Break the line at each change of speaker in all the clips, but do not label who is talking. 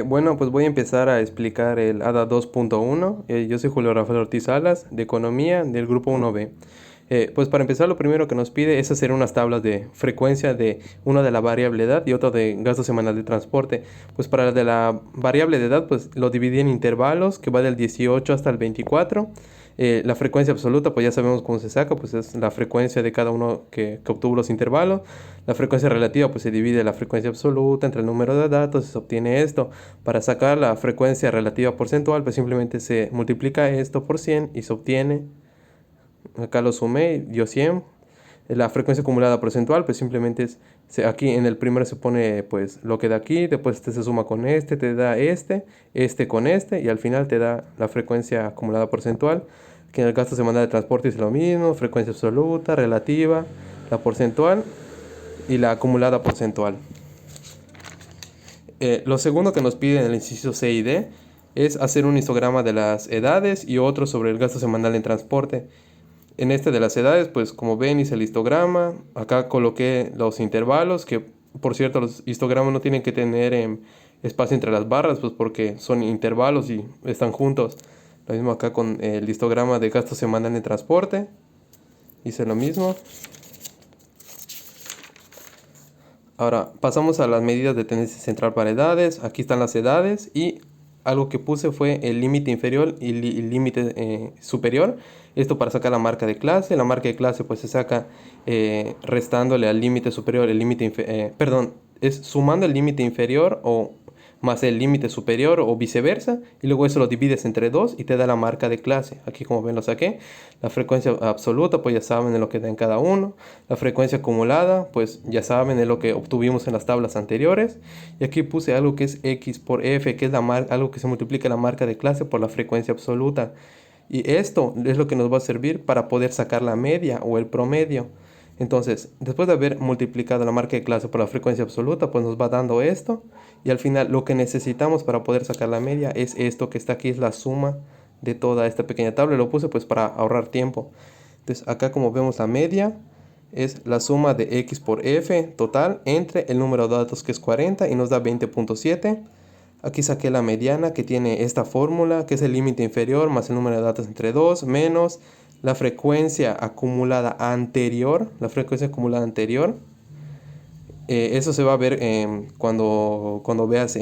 Bueno, pues voy a empezar a explicar el ADA 2.1. Yo soy Julio Rafael Ortiz Salas, de Economía, del Grupo 1B. Pues para empezar, lo primero que nos pide es hacer unas tablas de frecuencia de una de la variable edad y otra de gasto semanal de transporte. Pues para la de la variable de edad, pues lo dividí en intervalos, que va del 18 hasta el 24. La frecuencia absoluta, pues ya sabemos cómo se saca, pues es la frecuencia de cada uno que obtuvo los intervalos. La frecuencia relativa, pues se divide la frecuencia absoluta entre el número de datos y se obtiene esto. Para sacar la frecuencia relativa porcentual, pues simplemente se multiplica esto por 100 y se obtiene, acá lo sumé, dio 100. La frecuencia acumulada porcentual, pues simplemente es, aquí en el primero se pone pues lo que da aquí, después este se suma con este, te da este con este, y al final te da la frecuencia acumulada porcentual. Que en el gasto semanal de transporte es lo mismo, frecuencia absoluta, relativa, la porcentual y la acumulada porcentual. Lo segundo que nos pide en el inciso C y D es hacer un histograma de las edades y otro sobre el gasto semanal en transporte. En este de las edades, pues como ven, hice el histograma. Acá coloqué los intervalos, que por cierto los histogramas no tienen que tener espacio entre las barras, pues porque son intervalos y están juntos. Lo mismo acá con el histograma de gasto semanal en transporte. Hice lo mismo. Ahora pasamos a las medidas de tendencia central para edades. Aquí están las edades y algo que puse fue el límite inferior y el límite superior. Esto para sacar la marca de clase. La marca de clase pues se saca restándole al límite superior el límite perdón, es sumando el límite inferior o más el límite superior o viceversa, y luego eso lo divides entre 2 y te da la marca de clase. Aquí como ven lo saqué. La frecuencia absoluta pues ya saben de lo que da en cada uno. La frecuencia acumulada pues ya saben de lo que obtuvimos en las tablas anteriores. Y aquí puse algo que es x por f, que es algo que se multiplica la marca de clase por la frecuencia absoluta. Y esto es lo que nos va a servir para poder sacar la media o el promedio. Entonces, después de haber multiplicado la marca de clase por la frecuencia absoluta, pues nos va dando esto. Y al final lo que necesitamos para poder sacar la media es esto que está aquí, es la suma de toda esta pequeña tabla. Lo puse pues para ahorrar tiempo. Entonces acá como vemos la media es la suma de x por f total entre el número de datos que es 40 y nos da 20.7. Aquí saqué la mediana que tiene esta fórmula, que es el límite inferior más el número de datos entre 2 menos la frecuencia acumulada anterior, eso se va a ver cuando veas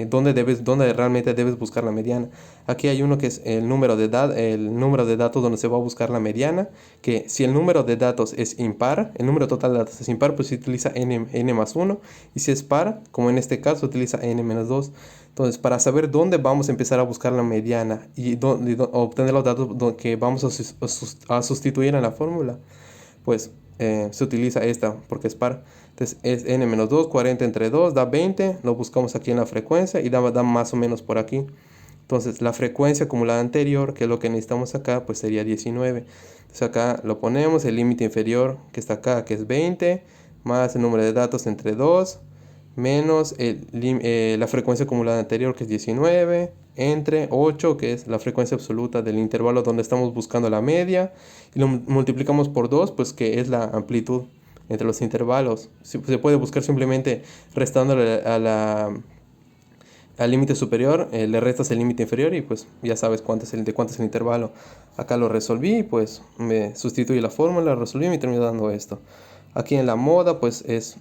dónde realmente debes buscar la mediana. Aquí hay uno que es el número de datos donde se va a buscar la mediana, que si el número de datos es impar, el número total de datos es impar, pues se utiliza n más 1, y si es par, como en este caso, utiliza n menos 2. Entonces, para saber dónde vamos a empezar a buscar la mediana y obtener los datos que vamos a sustituir en la fórmula, pues se utiliza esta porque es par. Entonces es n-2, 40 entre 2 da 20, lo buscamos aquí en la frecuencia y da más o menos por aquí. Entonces la frecuencia acumulada anterior, que es lo que necesitamos acá, pues sería 19. Entonces acá lo ponemos, el límite inferior que está acá, que es 20, más el número de datos entre 2, menos la frecuencia acumulada anterior, que es 19, entre 8, que es la frecuencia absoluta del intervalo donde estamos buscando la media, y lo multiplicamos por 2, pues que es la amplitud entre los intervalos. Se puede buscar simplemente restándole al límite superior, le restas el límite inferior y pues ya sabes de cuánto es el intervalo. Acá lo resolví y pues me sustituye la fórmula, resolví y me terminó dando esto. Aquí en la moda pues es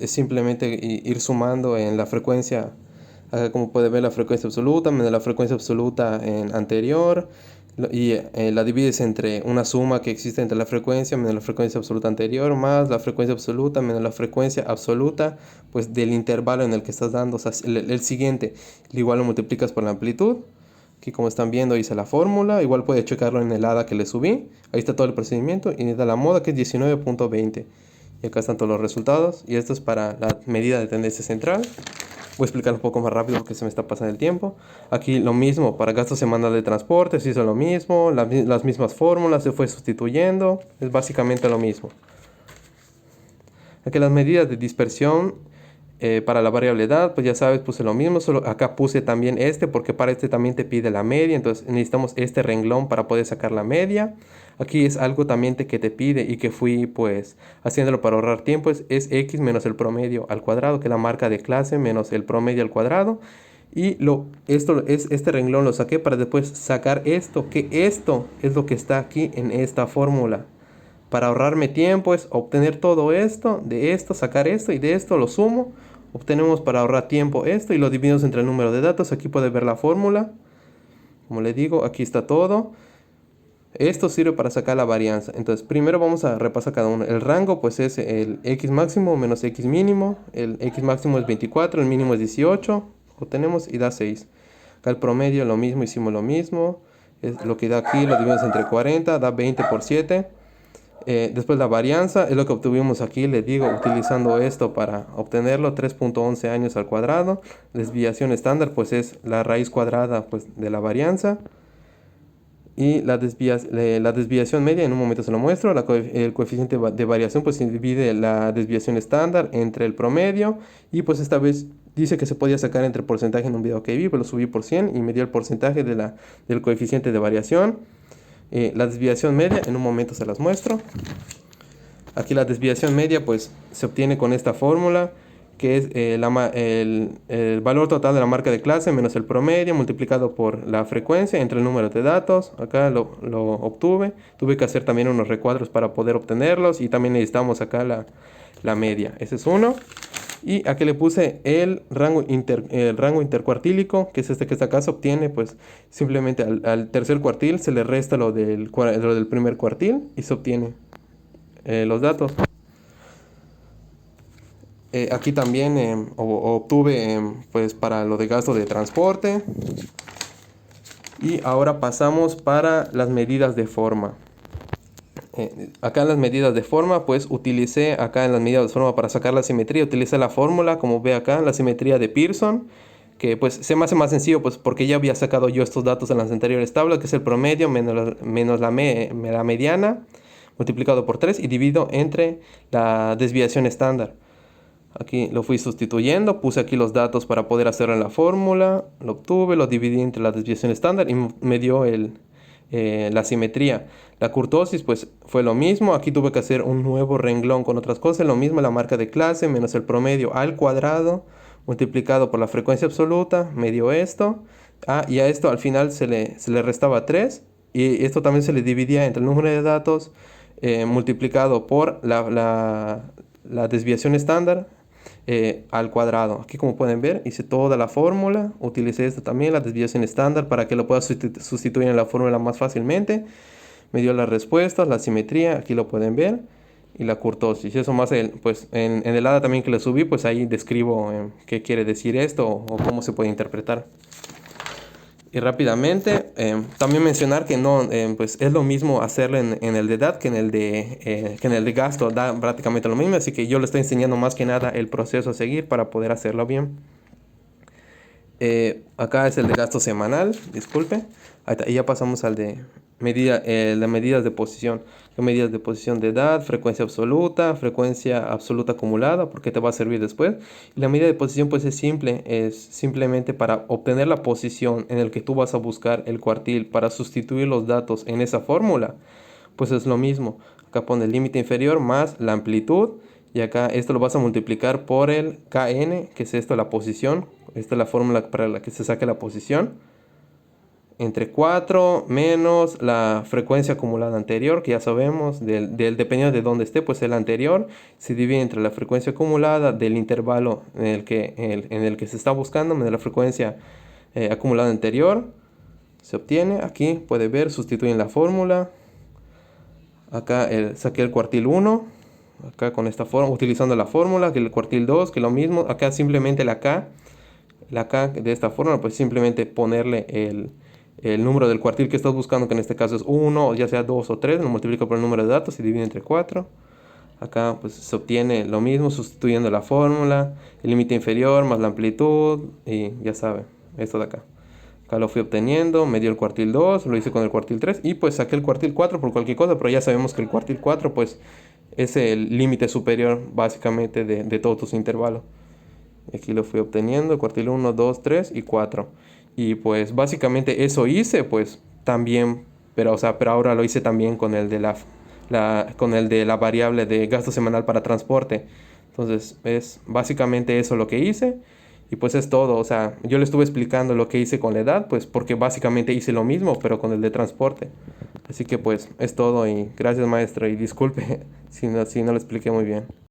simplemente ir sumando en la frecuencia. Acá como puede ver la frecuencia absoluta menos la frecuencia absoluta en anterior, y la divides entre una suma que existe entre la frecuencia menos la frecuencia absoluta anterior más la frecuencia absoluta menos la frecuencia absoluta pues del intervalo en el que estás dando. O sea, el siguiente igual lo multiplicas por la amplitud. Aquí como están viendo hice la fórmula, igual puede checarlo en el ADA que le subí, ahí está todo el procedimiento y da la moda que es 19.20. Y acá están todos los resultados y esto es para la medida de tendencia central. Voy a explicar un poco más rápido porque se me está pasando el tiempo. Aquí lo mismo, para gasto semanal de transporte se hizo lo mismo, las mismas fórmulas se fue sustituyendo, es básicamente lo mismo. Aquí las medidas de dispersión para la variable edad, pues ya sabes, puse lo mismo, solo acá puse también porque para este también te pide la media, entonces necesitamos este renglón para poder sacar la media. Aquí es algo también que te pide y que fui pues haciéndolo para ahorrar tiempo, es x menos el promedio al cuadrado, que es la marca de clase, menos el promedio al cuadrado. Y este renglón lo saqué para después sacar esto, que esto es lo que está aquí en esta fórmula. Para ahorrarme tiempo es obtener todo esto, de esto, sacar esto y de esto lo sumo. Obtenemos para ahorrar tiempo esto y lo dividimos entre el número de datos. Aquí puede ver la fórmula. Como le digo, aquí está todo. Esto sirve para sacar la varianza. Entonces, primero vamos a repasar cada uno. El rango, pues es el x máximo menos x mínimo. El x máximo es 24, el mínimo es 18. Obtenemos y da 6. Acá el promedio, lo mismo, hicimos lo mismo. Es lo que da aquí, lo dividimos entre 40, da 20 por 7. Después la varianza, es lo que obtuvimos aquí, le digo, utilizando esto para obtenerlo, 3.11 años al cuadrado. Desviación estándar, pues es la raíz cuadrada pues, de la varianza. Y la desviación media, en un momento se lo muestro, el coeficiente de variación pues divide la desviación estándar entre el promedio y pues esta vez dice que se podía sacar entre porcentaje en un video que vi, pues lo subí por 100 y me dio el porcentaje del coeficiente de variación. La desviación media, en un momento se las muestro. Aquí la desviación media pues se obtiene con esta fórmula, que es el valor total de la marca de clase menos el promedio multiplicado por la frecuencia entre el número de datos. Acá lo obtuve. Tuve que hacer también unos recuadros para poder obtenerlos y también necesitamos acá la media. Ese es uno. Y aquí le puse el rango intercuartílico, que es este que está acá. Se obtiene pues simplemente al tercer cuartil se le resta lo del primer cuartil y se obtiene los datos. Aquí también obtuve pues para lo de gasto de transporte. Y ahora pasamos para las medidas de forma. Acá en las medidas de forma pues utilicé acá en las medidas de forma para sacar la simetría. Utilicé la fórmula como ve acá, la simetría de Pearson. Que pues se me hace más sencillo pues porque ya había sacado yo estos datos en las anteriores tablas. Que es el promedio menos la mediana multiplicado por 3 y dividido entre la desviación estándar. Aquí lo fui sustituyendo, puse aquí los datos para poder hacerlo en la fórmula, lo obtuve, lo dividí entre la desviación estándar y me dio la simetría. La kurtosis pues fue lo mismo, aquí tuve que hacer un nuevo renglón con otras cosas, lo mismo la marca de clase menos el promedio al cuadrado multiplicado por la frecuencia absoluta, me dio esto. Y a esto al final se le restaba 3 y esto también se le dividía entre el número de datos multiplicado por la desviación estándar. Al cuadrado. Aquí como pueden ver hice toda la fórmula, utilicé esto también, la desviación estándar para que lo pueda sustituir en la fórmula más fácilmente. Me dio las respuestas, la simetría, aquí lo pueden ver, y la kurtosis. Eso más pues en el ADA también que le subí, pues ahí describo qué quiere decir esto o cómo se puede interpretar. Y rápidamente, también mencionar que no, pues es lo mismo hacerlo en el de edad que en el de gasto, da prácticamente lo mismo, así que yo le estoy enseñando más que nada el proceso a seguir para poder hacerlo bien. Acá es el de gasto semanal, disculpe. Ahí está, y ya pasamos al de medidas de posición. Medidas de posición de edad, frecuencia absoluta acumulada, porque te va a servir después. Y la medida de posición pues es simple, es simplemente para obtener la posición en el que tú vas a buscar el cuartil para sustituir los datos en esa fórmula. Pues es lo mismo. Acá pone el límite inferior más la amplitud. Y acá esto lo vas a multiplicar por el Kn, que es esto, la posición. Esta es la fórmula para la que se saque la posición. Entre 4 menos la frecuencia acumulada anterior, que ya sabemos, dependiendo de dónde esté, pues el anterior se divide entre la frecuencia acumulada del intervalo en el que se está buscando, menos la frecuencia acumulada anterior. Se obtiene, aquí puede ver, sustituyen la fórmula. Acá saqué el cuartil 1. Acá con esta forma, utilizando la fórmula, que el cuartil 2, que lo mismo, acá simplemente la K de esta forma, pues simplemente ponerle el número del cuartil que estás buscando, que en este caso es 1, ya sea 2 o 3, lo multiplico por el número de datos y divide entre 4. Acá pues se obtiene lo mismo sustituyendo la fórmula, el límite inferior más la amplitud y ya saben, esto de acá. Acá lo fui obteniendo, me dio el cuartil 2, lo hice con el cuartil 3 y pues saqué el cuartil 4 por cualquier cosa, pero ya sabemos que el cuartil 4 pues es el límite superior básicamente de todos tus intervalos. Aquí lo fui obteniendo, el cuartil 1, 2, 3 y 4. Y pues básicamente eso hice pues también, pero ahora lo hice también con el de la variable de gasto semanal para transporte. Entonces es básicamente eso lo que hice. Y pues es todo, o sea, yo le estuve explicando lo que hice con la edad, pues porque básicamente hice lo mismo, pero con el de transporte. Así que pues es todo y gracias maestro y disculpe si no lo expliqué muy bien.